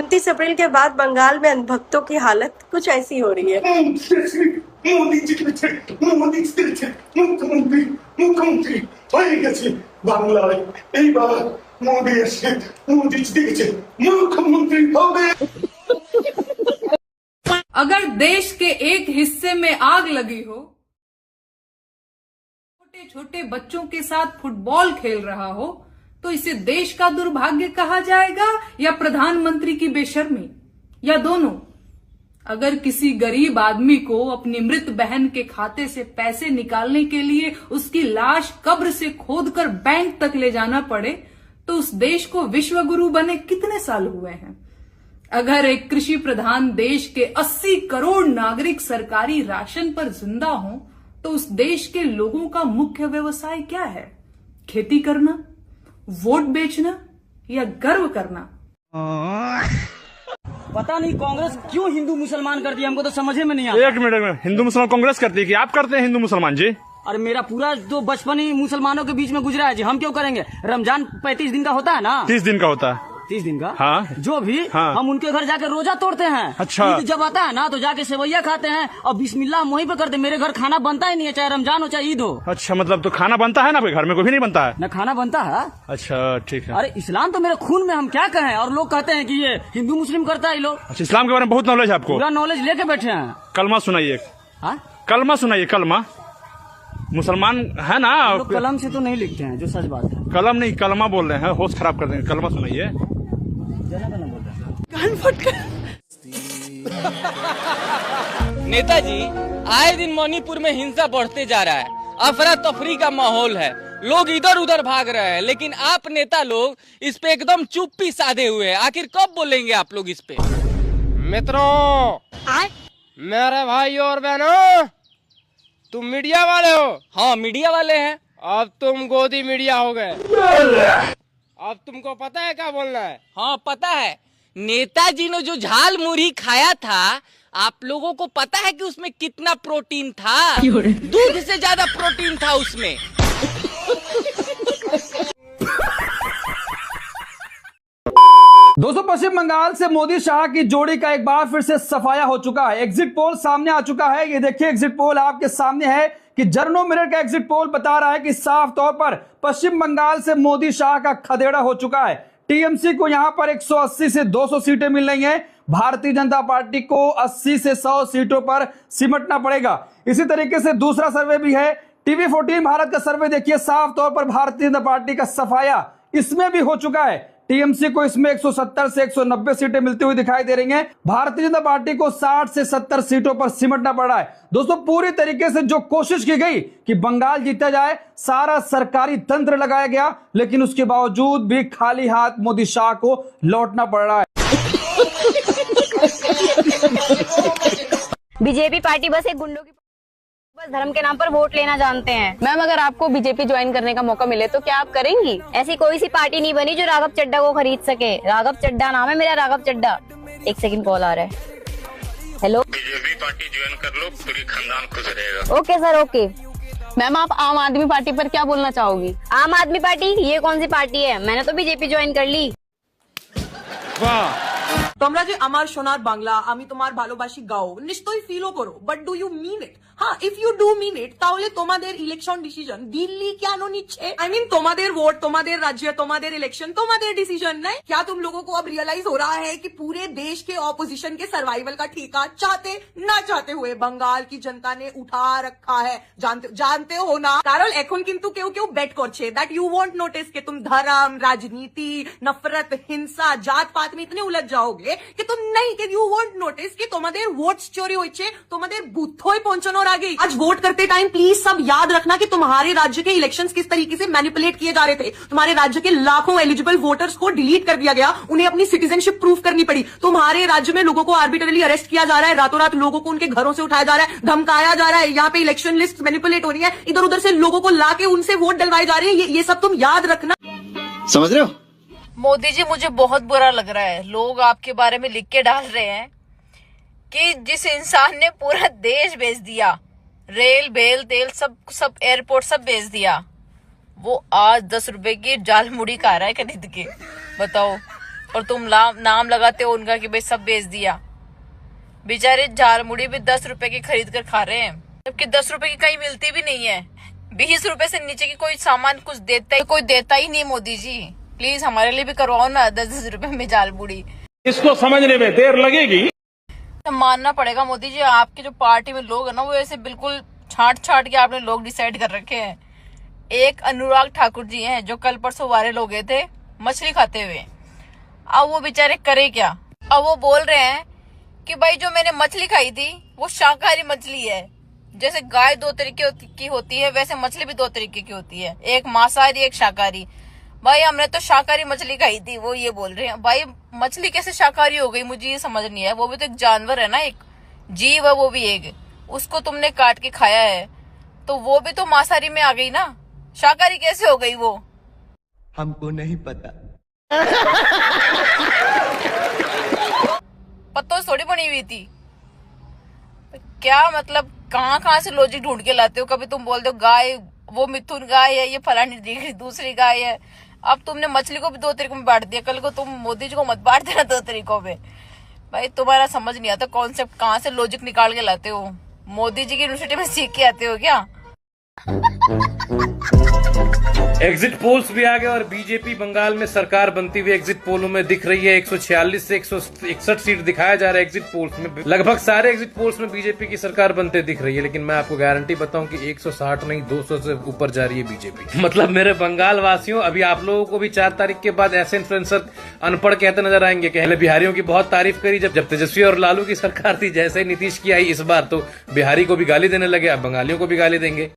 29 अप्रैल के बाद बंगाल में अंधभक्तों की हालत कुछ ऐसी हो रही है। अगर देश के एक हिस्से में आग लगी हो, छोटे छोटे बच्चों के साथ फुटबॉल खेल रहा हो, तो इसे देश का दुर्भाग्य कहा जाएगा या प्रधानमंत्री की बेशर्मी, या दोनों? अगर किसी गरीब आदमी को अपनी मृत बहन के खाते से पैसे निकालने के लिए उसकी लाश कब्र से खोदकर बैंक तक ले जाना पड़े, तो उस देश को विश्व गुरु बने कितने साल हुए हैं? अगर एक कृषि प्रधान देश के 80 करोड़ नागरिक सरकारी राशन पर जिंदा हों, तो उस देश के लोगों का मुख्य व्यवसाय क्या है? खेती करना, वोट बेचना या गर्व करना? पता नहीं कांग्रेस क्यों हिंदू मुसलमान कर दिया, हमको तो समझ में नहीं आता। एक मिनट, हिंदू मुसलमान कांग्रेस करती है कि आप करते हैं हिंदू मुसलमान जी? अरे मेरा पूरा जो बचपन ही मुसलमानों के बीच में गुजरा है जी, हम क्यों करेंगे? रमजान 35 दिन का होता है ना? 30 दिन का होता है। 30 दिन का? हाँ। जो भी हाँ। हम उनके घर जाके रोजा तोड़ते हैं। अच्छा। ईद जब आता है ना तो जाके सेवैया खाते हैं और बिस्मिल्लाह वहीं पे करते। मेरे घर खाना बनता ही नहीं है, चाहे रमजान हो चाहे ईद हो। अच्छा, मतलब तो खाना बनता है ना? आपके घर में कोई भी नहीं बनता है? न खाना बनता है। अच्छा ठीक है। अरे इस्लाम तो मेरे खून में, हम क्या कहें? और लोग कहते हैं कि ये हिंदू मुस्लिम करता है ये लोग। अच्छा, इस्लाम के बारे में बहुत नॉलेज है आपको? पूरा नॉलेज लेके बैठे हैं। कलमा सुनाइए। हाँ? कलमा सुनाइए। कलमा मुसलमान है ना? लोग कलम से तो नहीं लिखते हैं, जो सच बात है। कलम नहीं, कलमा बोल रहे हैं, होश खराब कर देंगे। कलमा सुनाइए। नेताजी, आए दिन मणिपुर में हिंसा बढ़ते जा रहा है, अफरा तफरी का माहौल है, लोग इधर उधर भाग रहे हैं, लेकिन आप नेता लोग इस पे एकदम चुप्पी साधे हुए हैं। आखिर कब बोलेंगे आप लोग इस पे? मित्रों, मेरे भाई और बहनों, तुम मीडिया वाले हो? हाँ, मीडिया वाले हैं। अब तुम गोदी मीडिया हो गए। अब तुमको पता है क्या बोलना है? हाँ पता है। नेताजी ने जो झाल मुरही खाया था, आप लोगों को पता है कि उसमें कितना प्रोटीन था? दूध से ज्यादा प्रोटीन था उसमें। दोस्तों, पश्चिम बंगाल से मोदी शाह की जोड़ी का एक बार फिर से सफाया हो चुका है। एग्जिट पोल सामने आ चुका है। ये देखिए, एग्जिट पोल आपके सामने है कि जर्नोमिरर का एग्जिट पोल बता रहा है कि साफ तौर पर पश्चिम बंगाल से मोदी शाह का खदेड़ा हो चुका है। टीएमसी को यहां पर 180 से 200 सीटें मिल रही हैं। भारतीय जनता पार्टी को 80 से 100 सीटों पर सिमटना पड़ेगा। इसी तरीके से दूसरा सर्वे भी है, टीवी 14 भारत का सर्वे देखिए, साफ तौर पर भारतीय जनता पार्टी का सफाया इसमें भी हो चुका है। टीएमसी को इसमें 170 से 190 सीटें मिलती हुई दिखाई दे रही हैं। भारतीय जनता पार्टी को 60 से 70 सीटों पर सिमटना पड़ रहा है। दोस्तों, पूरी तरीके से जो कोशिश की गई कि बंगाल जीता जाए, सारा सरकारी तंत्र लगाया गया, लेकिन उसके बावजूद भी खाली हाथ मोदी शाह को लौटना पड़ रहा है। बीजेपी पार्टी बस एक गुंडों की, बस धर्म के नाम पर वोट लेना जानते हैं। मैम, अगर आपको बीजेपी ज्वाइन करने का मौका मिले तो क्या आप करेंगी? ऐसी कोई सी पार्टी नहीं बनी जो राघव चड्डा को खरीद सके। राघव चड्डा नाम है मेरा, राघव चड्डा। एक सेकंड, कॉल आ रहा है। हेलो, बीजेपी पार्टी ज्वाइन कर लो, पूरी खानदान खुश रहेगा। Okay sir, okay. मैम, आप आम आदमी पार्टी पर क्या बोलना चाहोगी? आम आदमी पार्टी? ये कौन सी पार्टी है? मैंने तो बीजेपी ज्वाइन कर ली। তোমরা যে আমার সোনার বাংলা, আমি তোমার ভালোবাসি গাও, নিশ্চয়ই ফিলও করো, বাট ডু ইউ মিন ইট? हाँ, if you do mean it, তাহলে তোমাদের ইলেকশন ডিসিশন দিল্লি কেন নিচ্ছে? आई मीन তোমাদের वोट, তোমাদের राज्य, তোমাদের इलेक्शन, তোমাদের डिसीजन नहीं। क्या तुम लोगों को अब रियलाइज हो रहा है कि पूरे देश के ऑपोजिशन के सर्वाइवल का ठेका चाहते ना चाहते हुए बंगाल की जनता ने उठा रखा है? जानते हो ना? कारण এখন কিন্তু কেউ কেউ বেট করছে दैट यू वोंट नोटिस कि तुम धर्म, राजनीति, नफरत, हिंसा, जात पात में इतने उलझ जाओगे कि तुम नहीं, कि यू वोंट नोटिस कि তোমাদের वोट्स चोरी হচ্ছে তোমাদের বুথয় পৌঁছানোর आगे। आज वोट करते टाइम प्लीज सब याद रखना कि तुम्हारे राज्य के इलेक्शंस किस तरीके से मैनिपुलेट किए जा रहे थे। तुम्हारे राज्य के लाखों एलिजिबल वोटर्स को डिलीट कर दिया गया, उन्हें अपनी सिटीजनशिप प्रूफ करनी पड़ी। तुम्हारे राज्य में लोगों को आर्बिट्रली अरेस्ट किया जा रहा है, रातों रात लोगों को उनके घरों से उठाया जा रहा है, धमकाया जा रहा है। यहाँ पे इलेक्शन लिस्ट मैनिपुलेट हो रही है, इधर उधर से लोगों को लाके उनसे वोट डलवाए जा रहे हैं। ये सब तुम याद रखना। समझ रहे हो? मोदी जी, मुझे बहुत बुरा लग रहा है, लोग आपके बारे में लिख के डाल रहे हैं कि जिस इंसान ने पूरा देश बेच दिया, रेल, बेल, तेल, सब एयरपोर्ट सब बेच दिया, वो आज 10 रुपए की जाल मुड़ी खा रहा है खरीद के। बताओ, और तुम नाम लगाते हो उनका कि भाई सब बेच दिया। बेचारे झालमुड़ी भी 10 रुपए की खरीद कर खा रहे हैं, जबकि 10 रुपए की कहीं मिलती भी नहीं है। 20 रुपए से नीचे की कोई सामान कुछ कोई देता ही नहीं। मोदी जी प्लीज हमारे लिए भी करवाओ ना 10-10 रुपए में झालमुड़ी। इसको समझने में देर लगेगी। मानना पड़ेगा मोदी जी, आपकी जो पार्टी में लोग है ना वो ऐसे बिल्कुल छांट के आपने लोग डिसाइड कर रखे हैं। एक अनुराग ठाकुर जी हैं जो कल परसों वायरल हो गए थे मछली खाते हुए। अब वो बेचारे करे क्या? अब वो बोल रहे हैं कि भाई जो मैंने मछली खाई थी वो शाकाहारी मछली है। जैसे गाय 2 तरीके की होती है वैसे मछली भी 2 तरीके की होती है, एक मांसाहारी एक शाकाहारी। भाई हमने तो शाकाहारी मछली खाई थी, वो ये बोल रहे हैं। भाई मछली कैसे शाकाहारी हो गई मुझे ये समझ नहीं है। वो भी तो एक जानवर है ना, एक जीव है वो भी एक, उसको तुमने काट के खाया है तो वो भी तो मांसाहारी में आ गई ना, शाकाहारी कैसे हो गई वो? हमको नहीं पता। पत्तों से थोड़ी बनी हुई थी। क्या मतलब कहाँ से लॉजिक ढूंढ के लाते हो? कभी तुम बोलते हो गाय वो मिथुन गाय है, ये फलानी दूसरी गाय है। अब तुमने मछली को भी 2 तरीकों में बांट दिया, कल को तुम मोदी जी को मत बांट देना 2 तरीकों में। भाई तुम्हारा समझ नहीं आता कॉन्सेप्ट, कहाँ से लॉजिक निकाल के लाते हो? मोदी जी की यूनिवर्सिटी में सीख के आते हो क्या? एग्जिट पोल्स भी आ गए और बीजेपी बंगाल में सरकार बनती हुई एग्जिट पोलों में दिख रही है। 146 से 161 सीट दिखाया जा रहा है एग्जिट पोल्स में। लगभग सारे एग्जिट पोल्स में बीजेपी की सरकार बनते दिख रही है, लेकिन मैं आपको गारंटी बताऊं कि 160 नहीं 200 से ऊपर जा रही है बीजेपी। मतलब मेरे बंगाल वासियों, अभी आप लोगों को भी 4 तारीख के बाद ऐसे इन्फ्लुएंसर अनपढ़ कहते नजर आएंगे। पहले बिहारियों की बहुत तारीफ करी जब तेजस्वी और लालू की सरकार थी, जैसे नीतीश की आई इस बार तो बिहारी को भी गाली देने लगे, अब बंगालियों को भी गाली देंगे।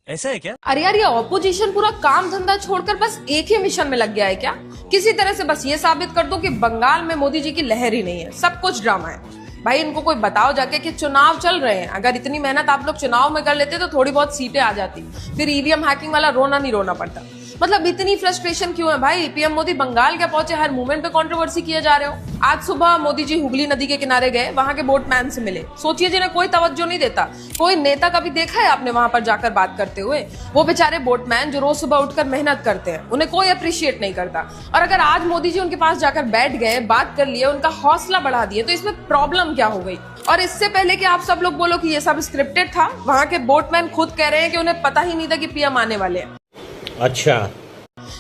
ऐसा है क्या? अरे यार ये ऑपोजिशन पूरा काम धंधा छोड़कर बस एक ही मिशन में लग गया है क्या? किसी तरह से बस ये साबित कर दो कि बंगाल में मोदी जी की लहर ही नहीं है, सब कुछ ड्रामा है। भाई इनको कोई बताओ जाके कि चुनाव चल रहे हैं, अगर इतनी मेहनत आप लोग चुनाव में कर लेते तो थोड़ी बहुत सीटें आ जाती, फिर ईवीएम हैकिंग वाला रोना नहीं रोना पड़ता। मतलब इतनी फ्रस्ट्रेशन क्यों है भाई? पीएम मोदी बंगाल क्या पहुंचे, हर मूवमेंट पे कंट्रोवर्सी किए जा रहे हो। आज सुबह मोदी जी हुगली नदी के किनारे गए, वहां के बोटमैन से मिले। सोचिए जिन्हें कोई तवज्जो नहीं देता, कोई नेता कभी देखा है आपने वहां पर जाकर बात करते हुए? वो बेचारे बोटमैन जो रोज सुबह उठकर मेहनत करते हैं, उन्हें कोई अप्रिशिएट नहीं करता। और अगर आज मोदी जी उनके पास जाकर बैठ गए, बात कर लिए, उनका हौसला बढ़ा दिए, तो इसमें प्रॉब्लम क्या हो गई? और इससे पहले कि आप सब लोग बोलो कि ये सब स्क्रिप्टेड था, वहां के बोटमैन खुद कह रहे हैं कि उन्हें पता ही नहीं था कि पीएम आने वाले हैं। अच्छा,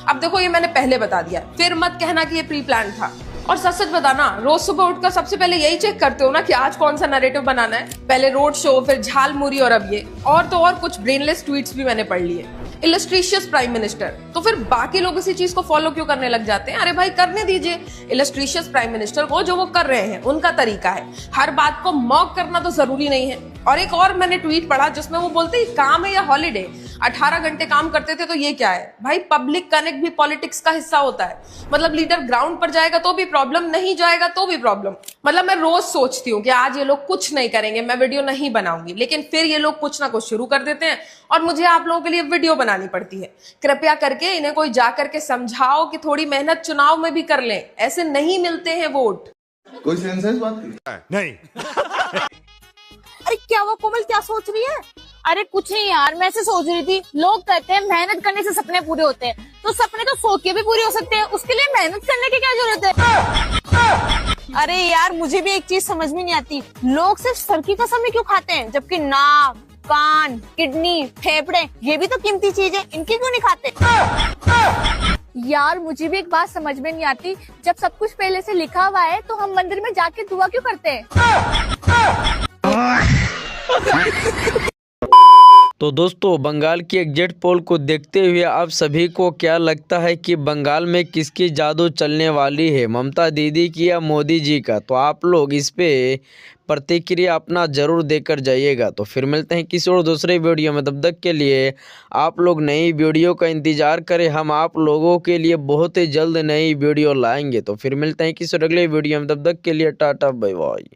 अब देखो ये मैंने पहले बता दिया, फिर मत कहना कि ये प्री प्लान था। और सच बताना, रोज सुबह उठकर सबसे पहले यही चेक करते हो ना कि आज कौन सा नैरेटिव बनाना है? पहले रोड शो, फिर झालमुरी और अब ये। और तो और कुछ ब्रेनलेस ट्वीट्स भी मैंने पढ़ लिए। इलस्ट्रीशियस प्राइम मिनिस्टर, तो फिर बाकी लोग इसी चीज को फॉलो क्यों करने लग जाते हैं? अरे भाई करने दीजिए इलस्ट्रीशियस प्राइम मिनिस्टर को, जो वो कर रहे हैं उनका तरीका है। हर बात को मॉक करना तो जरूरी नहीं है। और एक और मैंने ट्वीट पढ़ा जिसमें वो बोलते हैं काम है या हॉलीडे, 18 घंटे काम करते थे तो ये क्या है? भाई पब्लिक कनेक्ट भी पॉलिटिक्स का हिस्सा होता है। मतलब लीडर ग्राउंड पर जाएगा तो भी प्रॉब्लम, नहीं जाएगा तो भी प्रॉब्लम। मतलब मैं रोज सोचती हूँ कि आज ये लोग कुछ नहीं करेंगे, मैं वीडियो नहीं बनाऊंगी, लेकिन फिर ये लोग कुछ ना कुछ शुरू कर देते हैं और मुझे आप लोगों के लिए वीडियो बनानी पड़ती है। कृपया करके इन्हें कोई जा करके समझाओ कि थोड़ी मेहनत चुनाव में भी कर लें, ऐसे नहीं मिलते हैं वोट। कोई सेंस है इस बात की? नहीं। अरे क्या वो कोमल क्या सोच रही है? अरे कुछ नहीं यार, मैं ऐसे सोच रही थी, लोग कहते हैं मेहनत करने से सपने पूरे होते हैं, तो सपने तो सोच के भी पूरे हो सकते हैं, उसके लिए मेहनत करने की क्या जरूरत है? अरे यार मुझे भी एक चीज समझ में नहीं आती, लोग सिर्फ सर की कसम क्यों खाते हैं, जबकि नाक, कान, किडनी, फेफड़े ये भी तो कीमती चीज है, इनकी क्यों नहीं खाते? यार मुझे भी एक बात समझ में नहीं आती, जब सब कुछ पहले से लिखा हुआ है तो हम मंदिर में जाके दुआ क्यों करते हैं? तो दोस्तों बंगाल की एग्जिट पोल को देखते हुए आप सभी को क्या लगता है कि बंगाल में किसकी जादू चलने वाली है, ममता दीदी की या मोदी जी का? तो आप लोग इस पे प्रतिक्रिया अपना जरूर देकर जाइएगा। तो फिर मिलते हैं किसी और दूसरे वीडियो में, तब तक के लिए आप लोग नई वीडियो का इंतजार करें, हम आप लोगों के लिए बहुत ही जल्द नई वीडियो लाएंगे। तो फिर मिलते हैं किसी और अगले वीडियो में, तब तक के लिए टाटा बाय बाय।